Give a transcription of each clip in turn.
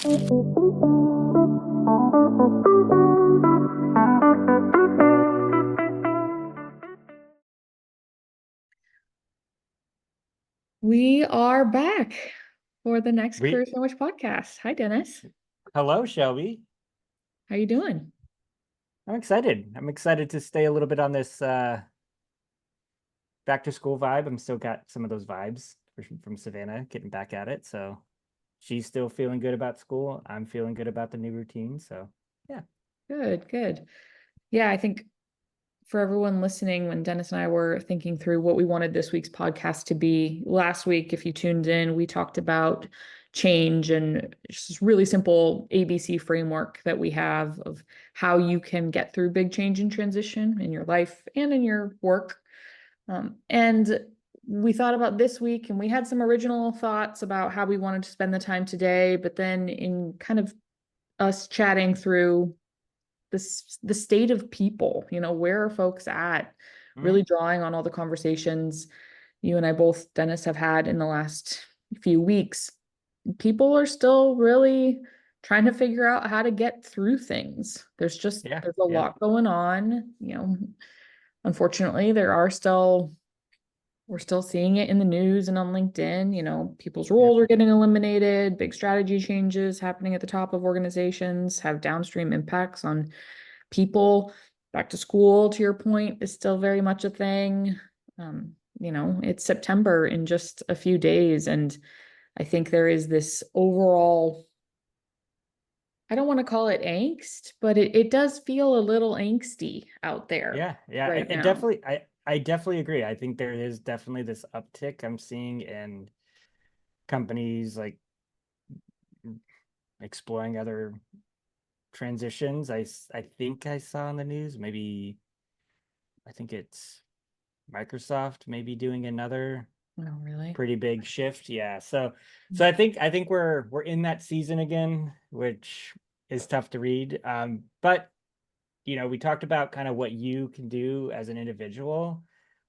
We are back for the next We Career Sandwich podcast. Hi, Dennis. Hello, Shelby. How you doing? I'm excited. I'm excited to stay a little bit on this back to school vibe. I'm still got some of those vibes from Savannah getting back at it. So she's still feeling good about school. I'm feeling good about the new routine. So yeah. Good, good. Yeah, I think for everyone listening, when Dennis and I were thinking through what we wanted this week's podcast to be, last week, if you tuned in, we talked about change and just really simple ABC framework that we have of how you can get through big change and transition in your life and in your work. And we thought about this week and we had some original thoughts about how we wanted to spend the time today, but then in kind of us chatting through the state of people, where are folks at, Mhm. really drawing on all the conversations you and I both, Dennis, have had in the last few weeks. People are still really trying to figure out how to get through things. Yeah. There's a Yep. lot going on, unfortunately, we're still seeing it in the news and on LinkedIn. People's Yep. roles are getting eliminated, big strategy changes happening at the top of organizations have downstream impacts on people. Back to school, to your point, is still very much a thing. It's September in just a few days, and I think there is this overall, I don't want to call it angst, but it does feel a little angsty out there Yeah. Yeah. right It now. definitely I definitely agree. I think there is definitely this uptick I'm seeing in companies like exploring other transitions. I think I saw in the news, maybe I think it's Microsoft maybe doing another Oh, really? pretty big shift. Yeah. So I think we're in that season again, which is tough to read. But we talked about kind of what you can do as an individual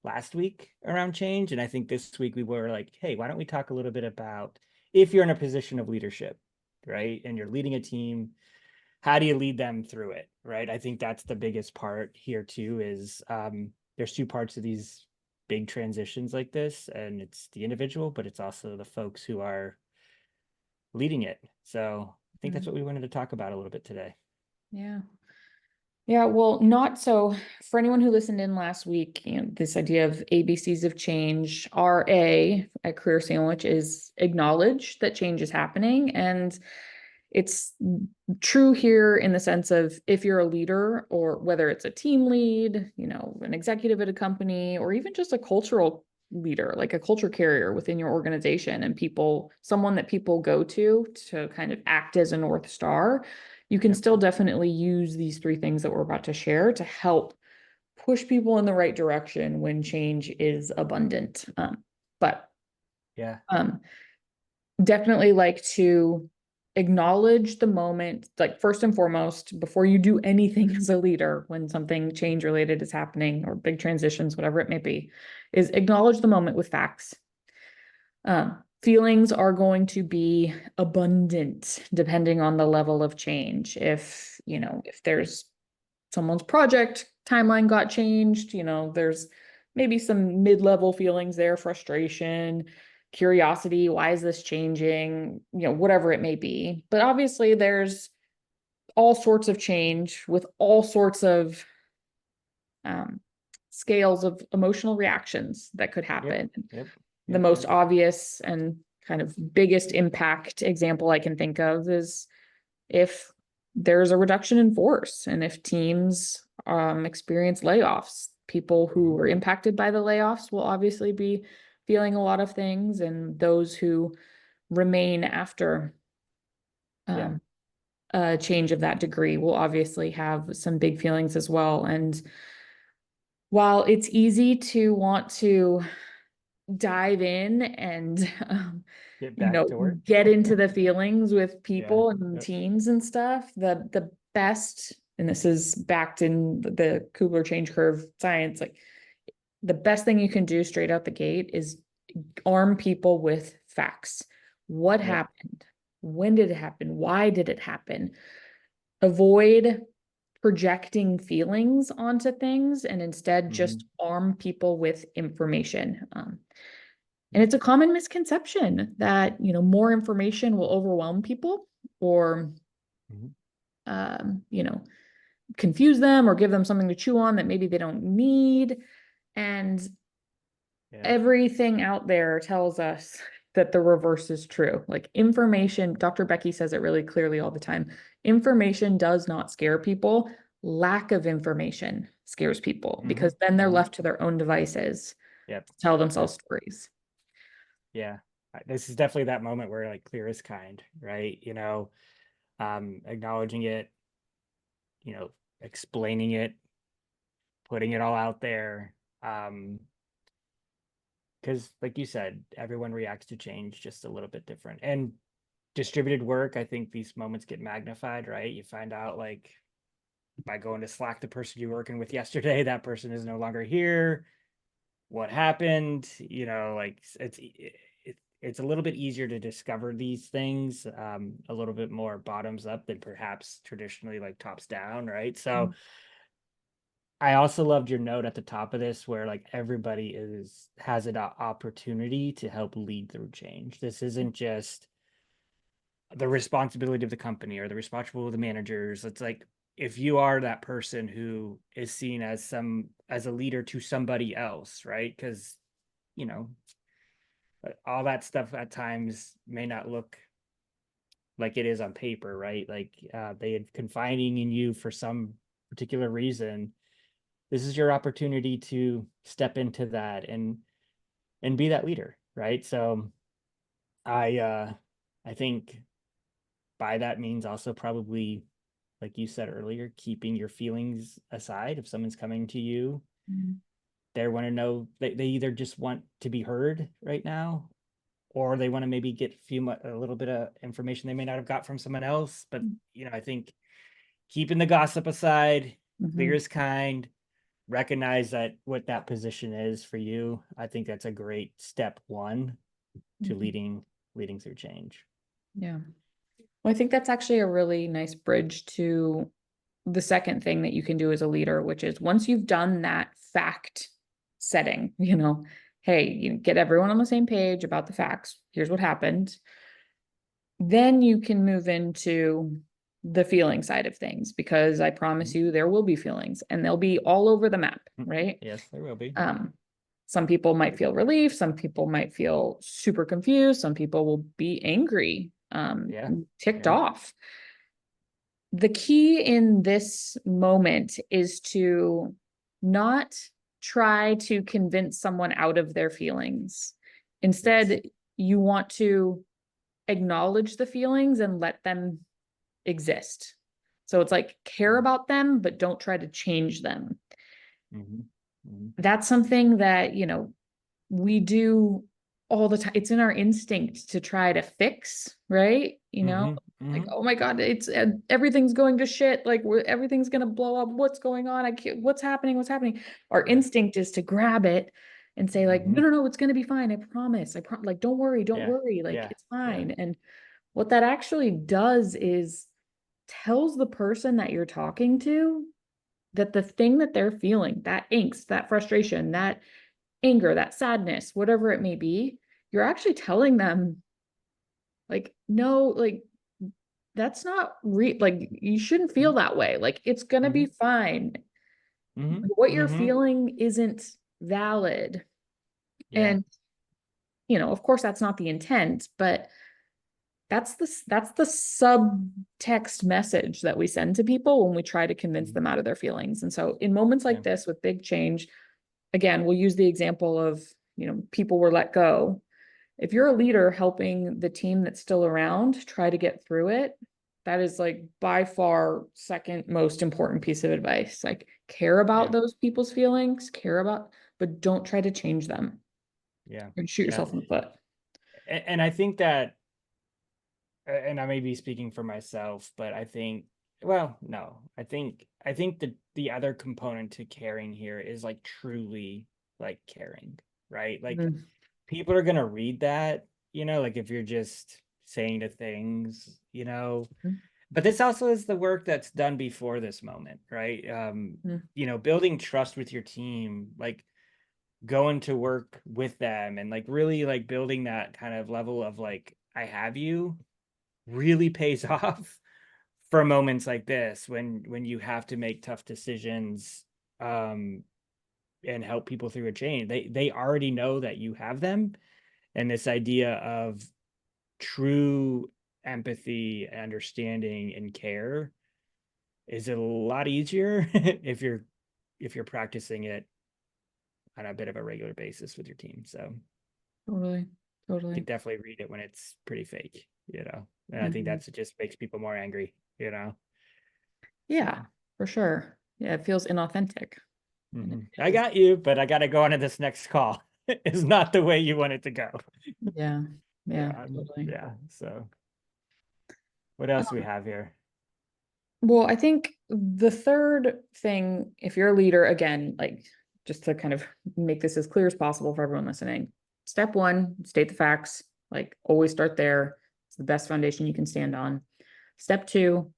last week around change. And I think this week we were like, hey, why don't we talk a little bit about if you're in a position of leadership, right? And you're leading a team, how do you lead them through it, right? I think that's the biggest part here too, is there's two parts of these big transitions like this, and it's the individual, but it's also the folks who are leading it. So I think that's Mm, what we wanted to talk about a little bit today. yeah. Yeah, well, not so for anyone who listened in last week, this idea of ABCs of change, RA at Career Sandwich is acknowledge that change is happening. And it's true here in the sense of if you're a leader or whether it's a team lead, an executive at a company, or even just a cultural leader, like a culture carrier within your organization and someone that people go to kind of act as a North Star, you can Yep. still definitely use these three things that we're about to share to help push people in the right direction when change is abundant. But Yeah. um, definitely like to acknowledge the moment, like first and foremost, before you do anything as a leader, when something change related is happening or big transitions, whatever it may be, is acknowledge the moment with facts. Feelings are going to be abundant depending on the level of change. If there's someone's project timeline got changed, there's maybe some mid-level feelings there, frustration, curiosity, why is this changing, whatever it may be. But obviously there's all sorts of change with all sorts of um, scales of emotional reactions that could Yep. happen. Yep. The Yep. most obvious and kind of biggest impact example I can think of is if there's a reduction in force and if teams experience layoffs, people who Mhm. were impacted by the layoffs will obviously be feeling a lot of things, and those who remain after Yeah. um, a change of that degree will obviously have some big feelings as well. And while it's easy to want to dive in and Get back to work. get into the feelings with Yeah. people and Yep. teams and stuff, the best, and this is backed in the Kubler change curve science, like the best thing you can do straight out the gate is arm people with facts. What Yep. happened? When did it happen? Why did it happen? Avoid projecting feelings onto things and instead just arm people with information. And it's a common misconception that, more information will overwhelm people or, Mhm. you know, confuse them or give them something to chew on that maybe they don't need. And Yeah. everything out there tells us that the reverse is true. Like information, Dr. Becky says it really clearly all the time. Information does not scare people. Lack of information scares people because then they're left to their own devices Yep. to tell themselves stories. Yeah. This is definitely that moment where like clear is kind, right? Acknowledging it, explaining it, putting it all out there. Because like you said, everyone reacts to change just a little bit different. And distributed work, I think these moments get magnified, right? You find out like by going to Slack, the person you're working with yesterday, that person is no longer here. What happened? Like it's a little bit easier to discover these things, a little bit more bottoms up than perhaps traditionally like tops down, right? So I also loved your note at the top of this where like everybody has an opportunity to help lead through change. This isn't just the responsibility of the company or the responsibility of the managers. It's like if you are that person who is seen as a leader to somebody else, right? Because you know all that stuff at times may not look like it is on paper, right? Like they had confiding in you for some particular reason. This is your opportunity to step into that and be that leader, right? So I think by that means also probably, like you said earlier, keeping your feelings aside. If someone's coming to you, they want to know they either just want to be heard right now, or they want to maybe get a little bit of information they may not have got from someone else. But I think keeping the gossip aside, clear is kind, recognize that what that position is for you. I think that's a great step one to leading through change. Yeah. Well, I think that's actually a really nice bridge to the second thing that you can do as a leader, which is once you've done that fact setting, hey, you get everyone on the same page about the facts. Here's what happened. Then you can move into the feeling side of things because I promise you there will be feelings and they'll be all over the map, right? Yes, there will be. Some people might feel relief, some people might feel super confused, some people will be angry, ticked off. The key in this moment is to not try to convince someone out of their feelings. Instead, you want to acknowledge the feelings and let them exist. So it's like care about them, but don't try to change them. That's something that, we do all the time. It's in our instinct to try to fix, right? Like, oh my God, it's everything's going to shit. Like everything's going to blow up. What's going on? What's happening? What's happening? Our instinct is to grab it and say like, no, it's going to be fine. I promise. Like, don't worry. Like it's fine. And what that actually does is tells the person that you're talking to that the thing that they're feeling, that angst, that frustration, that anger, that sadness, whatever it may be, you're actually telling them like, no, like that's not like you shouldn't feel that way. Like it's gonna be fine. What you're feeling isn't valid. And of course that's not the intent, but that's the subtext message that we send to people when we try to convince them out of their feelings. And so in moments like this with big change, again, we'll use the example of, people were let go. If you're a leader helping the team that's still around try to get through it, that is like by far second most important piece of advice. Like care about those people's feelings, but don't try to change them. And shoot yourself in the foot. And I think that, and I may be speaking for myself, but I think, well, no, I think the other component to caring here is like truly like caring, right? Like people are gonna read that, like if you're just saying the things, Mhm. but this also is the work that's done before this moment, right? Mhm. Building trust with your team, like going to work with them and like really like building that kind of level of like, I have you, really pays off for moments like this when you have to make tough decisions, um and help people through a change. They already know that you have them, and this idea of true empathy, understanding, and care is a lot easier if you're practicing it on a bit of a regular basis with your team. So Totally. you Totally. can definitely read it when it's pretty fake. And I think Mhm. that's it just makes people more angry. Yeah, So for sure. Yeah, it feels inauthentic. And it I is. got you, but I got to go on to this next call. It's not the way you want it to go. Yeah. Yeah, Yeah. totally. Yeah. So what else do we have here? Well, I think the third thing, if you're a leader, again, like just to kind of make this as clear as possible for everyone listening, step one, state the facts, like always start there. It's the best foundation you can stand on. Step two,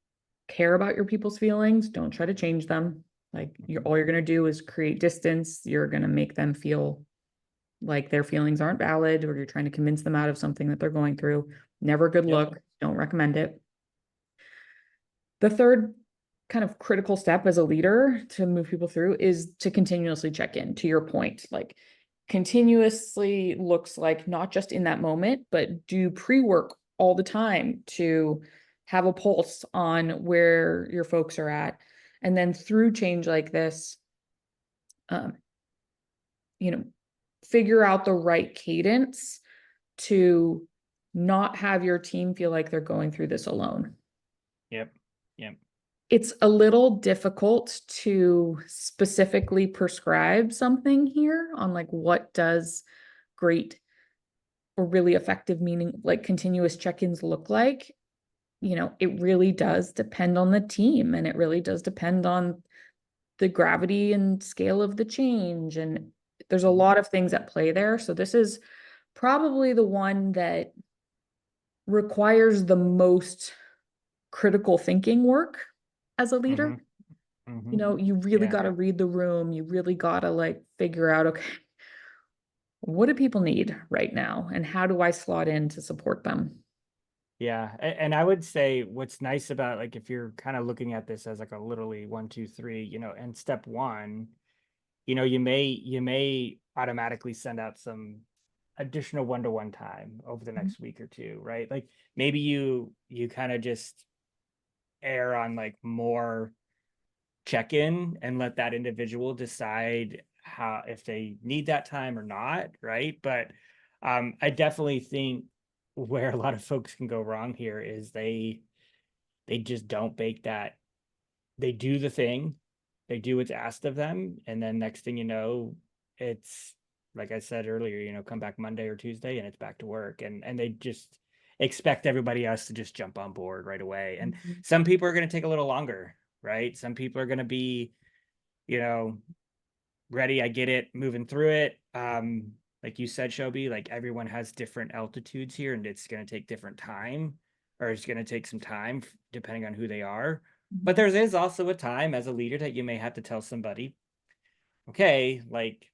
care about your people's feelings. Don't try to change them. Like all you're going to do is create distance. You're going to make them feel like their feelings aren't valid, or you're trying to convince them out of something that they're going through. Never a good Yep. look. Don't recommend it. The third kind of critical step as a leader to move people through is to continuously check in, to your point. Like continuously looks like not just in that moment, but do pre-work all the time to have a pulse on where your folks are at. And then through change like this, um, you know, figure out the right cadence to not have your team feel like they're going through this alone. Yep. Yep. It's a little difficult to specifically prescribe something here on like what does great or really effective meaning like continuous check-ins look like. It really does depend on the team, and it really does depend on the gravity and scale of the change, and there's a lot of things at play there. So this is probably the one that requires the most critical thinking work as a leader. Mm-hmm. Mm-hmm. You really Yeah. got to read the room. You really got to like figure out, okay, what do people need right now? And how do I slot in to support them? Yeah. And I would say what's nice about like if you're kind of looking at this as like a literally 1, 2, 3, and step one, you may automatically send out some additional one-to-one time over the next week or two, right? Like maybe you kind of just err on like more check-in and let that individual decide how if they need that time or not, right? But I definitely think where a lot of folks can go wrong here is they just don't bake that. They do the thing, they do what's asked of them, and then next thing you know, it's like I said earlier, come back Monday or Tuesday and it's back to work, and they just expect everybody else to just jump on board right away. And Mhm. some people are going to take a little longer, right? Some people are going to be, you know, ready, I get it, moving through it. Like you said, Shelby, like everyone has different altitudes here, and it's going to take different time, or it's going to take some time depending on who they are. But there is also a time as a leader that you may have to tell somebody, okay, like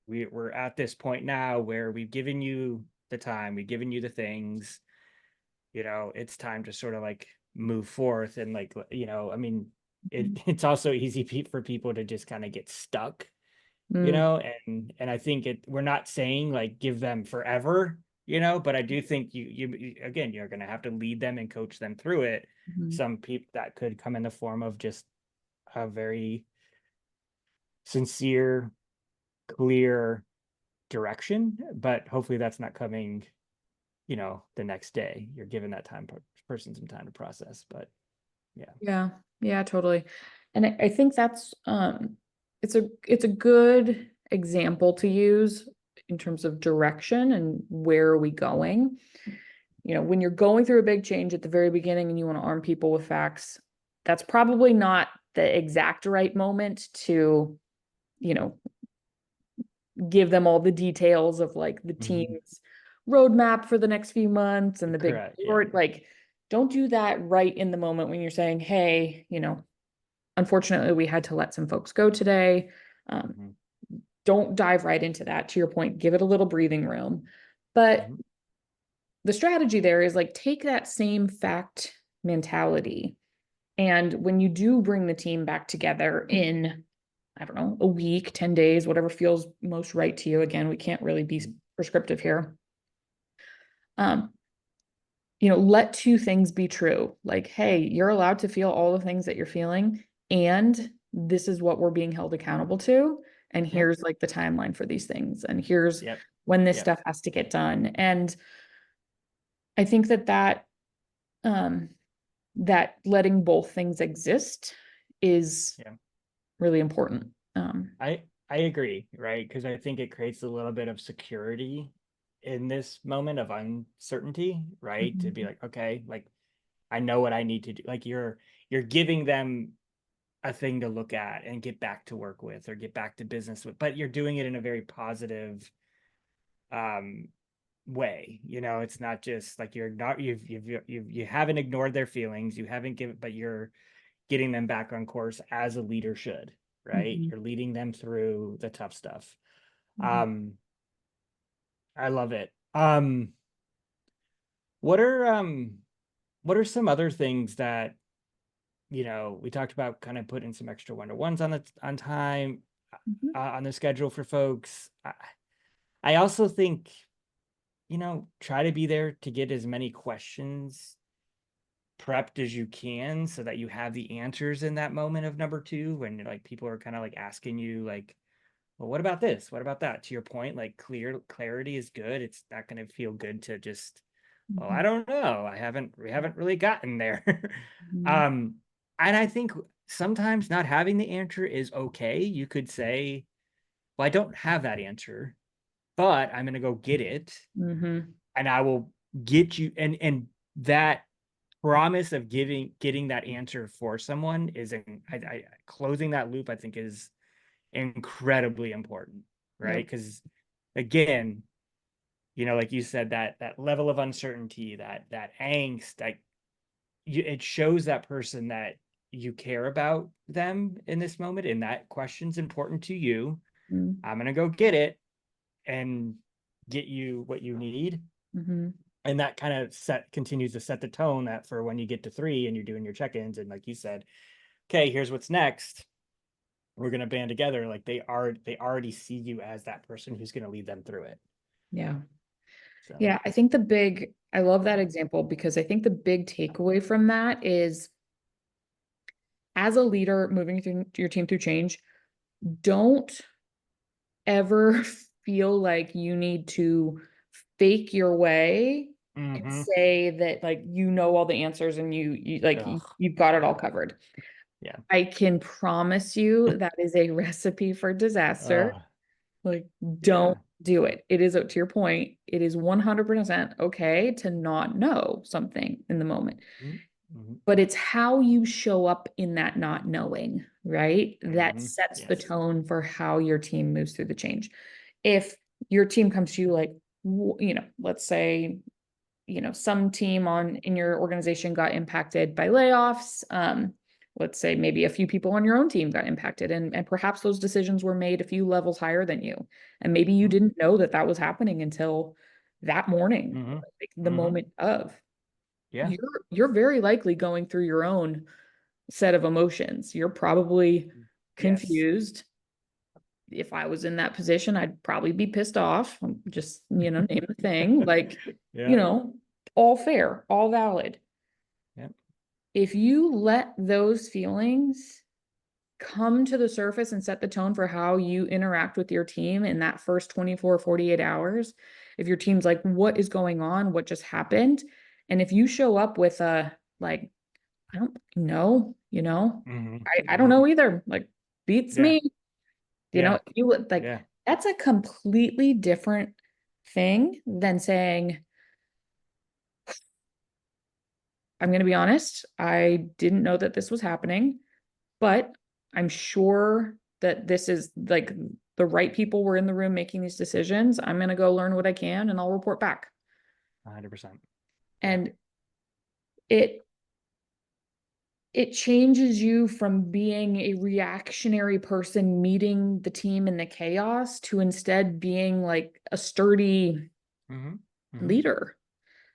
we're at this point now where we've given you the time, we've given you the things, it's time to sort of like move forth. And like, I mean, it's also easy for people to just kind of get stuck, Mm, and I think we're not saying like give them forever, but I do think you again, you're going to have to lead them and coach them through it. mhm. Some people that could come in the form of just a very sincere, clear direction, but hopefully that's not coming, the next day. You're giving that person some time to process. But yeah. Yeah, yeah, totally. And I think that's it's a good example to use in terms of direction and where are we going. When you're going through a big change at the very beginning and you want to arm people with facts, that's probably not the exact right moment to, you know, give them all the details of like the Mhm. team's roadmap for the next few months and the big Correct. Yeah. board. Like, don't do that right in the moment when you're saying, hey, unfortunately, we had to let some folks go today. Mhm. Don't dive right into that. To your point, give it a little breathing room. But Mhm. the strategy there is like, take that same fact mentality. And when you do bring the team back together in, I don't know, a week, 10 days, whatever feels most right to you. Again, we can't really be prescriptive here. Let two things be true. Like, hey, you're allowed to feel all the things that you're feeling, and this is what we're being held accountable to. And Yep. here's like the timeline for these things. And here's Yep. when this Yep. stuff has to get done. And I think um, that letting both things exist is Yeah. really important. I agree, right? Because I think it creates a little bit of security in this moment of uncertainty, right? To be like, okay, like I know what I need to do. Like you're giving them a thing to look at and get back to work with or get back to business with, but you're doing it in a very positive um way. It's not just like you're not you haven't ignored their feelings, you haven't given, but you're getting them back on course as a leader should, right? Mhm. You're leading them through the tough stuff. Mhm. um I love it. What are what are some other things that we talked about, kind of putting some extra one-to-ones on time, Mhm. on the schedule for folks. I also think, try to be there to get as many questions prepped as you can so that you have the answers in that moment of number two, when like people are kind of like asking you like, well, what about this? What about that? To your point, like clarity is good. It's not going to feel good to just, well, I Mhm. don't know. We haven't really gotten there. Mhm. um, and I think sometimes not having the answer is okay. You could say, well, I don't have that answer, but I'm going to go get it, Mhm. and I will get you. And that promise of getting that answer for someone is closing that loop, I think, is incredibly important, right? Yep. Because again, like you said, that level of uncertainty, that angst, like it shows that person that you care about them in this moment, and that question's important to you. Mhm. I'm gonna go get it and get you what you need. Mhm. And that kind of continues to set the tone that for when you get to 3 and you're doing your check-ins, and like you said, okay, here's what's next, we're going to band together. Like they already see you as that person who's going to lead them through it. Yeah. So Yeah. I love that example because I think the big takeaway from that is, as a leader moving through your team through change, don't ever feel like you need to fake your way and mm-hmm. say that like all the answers and you've got it all Yeah. covered. Yeah. I can promise you that is a recipe for disaster. Like, don't Yeah. do it. It is, to your point, it is 100% okay to not know something in the moment, Mm-hmm. but it's how you show up in that not knowing, right? That Mm-hmm. sets the Yes. tone for how your team moves through the change. If your team comes to you like, let's say, some team in your organization got impacted by layoffs. Let's say maybe a few people on your own team got impacted, and perhaps those decisions were made a few levels higher than you. And maybe you Mm-hmm. didn't know that was happening until that morning, Mm-hmm. like the Mm-hmm. moment of. Yeah. You're very likely going through your own set of emotions. You're probably Yes. confused. If I was in that position, I'd probably be pissed off. Just, name the thing. Like, Yeah. all fair, all valid. Yep. If you let those feelings come to the surface and set the tone for how you interact with your team in that first 24, 48 hours, if your team's like, what is going on? What just happened? And if you show up with like, I don't know, Mm-hmm. I don't Mm-hmm. know either. Like, beats Yeah. me. Yeah. You would like, Yeah. that's a completely different thing than saying, I'm going to be honest, I didn't know that this was happening, but I'm sure that this is like the right people were in the room making these decisions. I'm going to go learn what I can and I'll report back. 100%. And it changes you from being a reactionary person meeting the team in the chaos to instead being like a sturdy leader.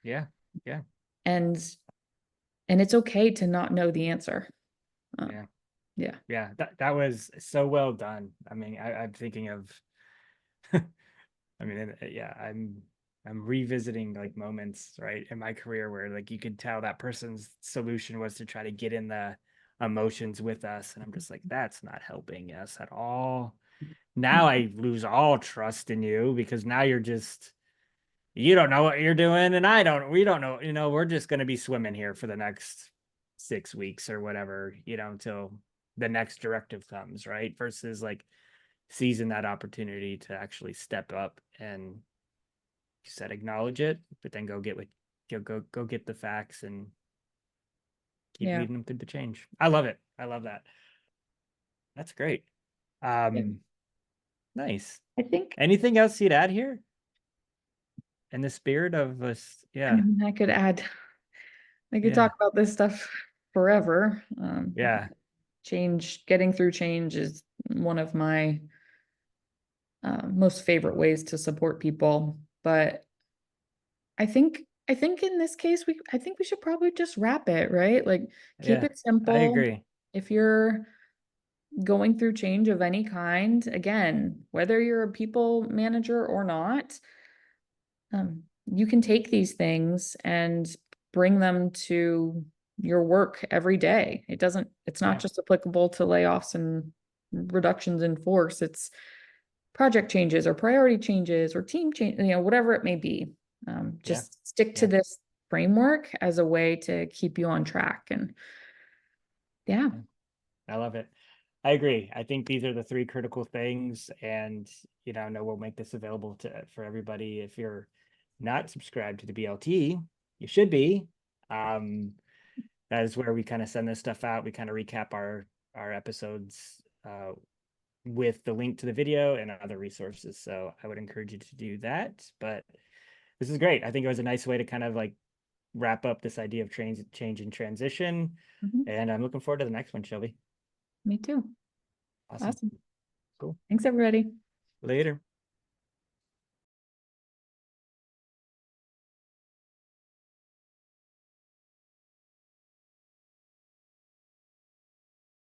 Yeah. Yeah. And it's okay to not know the answer. Yeah. Yeah. Yeah. That was so well done. I mean, I'm thinking of, I mean, yeah, I'm revisiting like moments, right, in my career where like you could tell that person's solution was to try to get in the emotions with us. And I'm just like, that's not helping us at all. Now I lose all trust in you because now you don't know what you're doing and we don't know, we're just going to be swimming here for the next 6 weeks or whatever, until the next directive comes, right? Versus like seizing that opportunity to actually step up and, you said, acknowledge it, but then go get the facts and keep Yeah. leading them through the change. I love it. I love that. That's great. Nice. I think Anything else you'd add here in the spirit of us? I Yeah. mean, I could talk about this stuff forever. Yeah. Getting through change is one of my most favorite ways to support people. But I think in this case, I think we should probably just wrap it, right? Like keep Yeah. it I simple. agree. If you're going through change of any kind, again, whether you're a people manager or not, you can take these things and bring them to your work every day. It's not Yeah. just applicable to layoffs and reductions in force. It's project changes or priority changes or team change, whatever it may be. Just stick to Yeah. this framework as a way to keep you on track. And yeah. I love it. I agree. I think these are the three critical things, and I know we'll make this available for everybody. If you're not subscribed to the BLT, you should be. That is where we kind of send this stuff out. We kind of recap our episodes with the link to the video and other resources. So I would encourage you to do that. But this is great. I think it was a nice way to kind of like wrap up this idea of change and transition. And I'm looking forward to the next one, Shelby. Me too. Awesome. Awesome. Cool. Thanks, everybody. Later.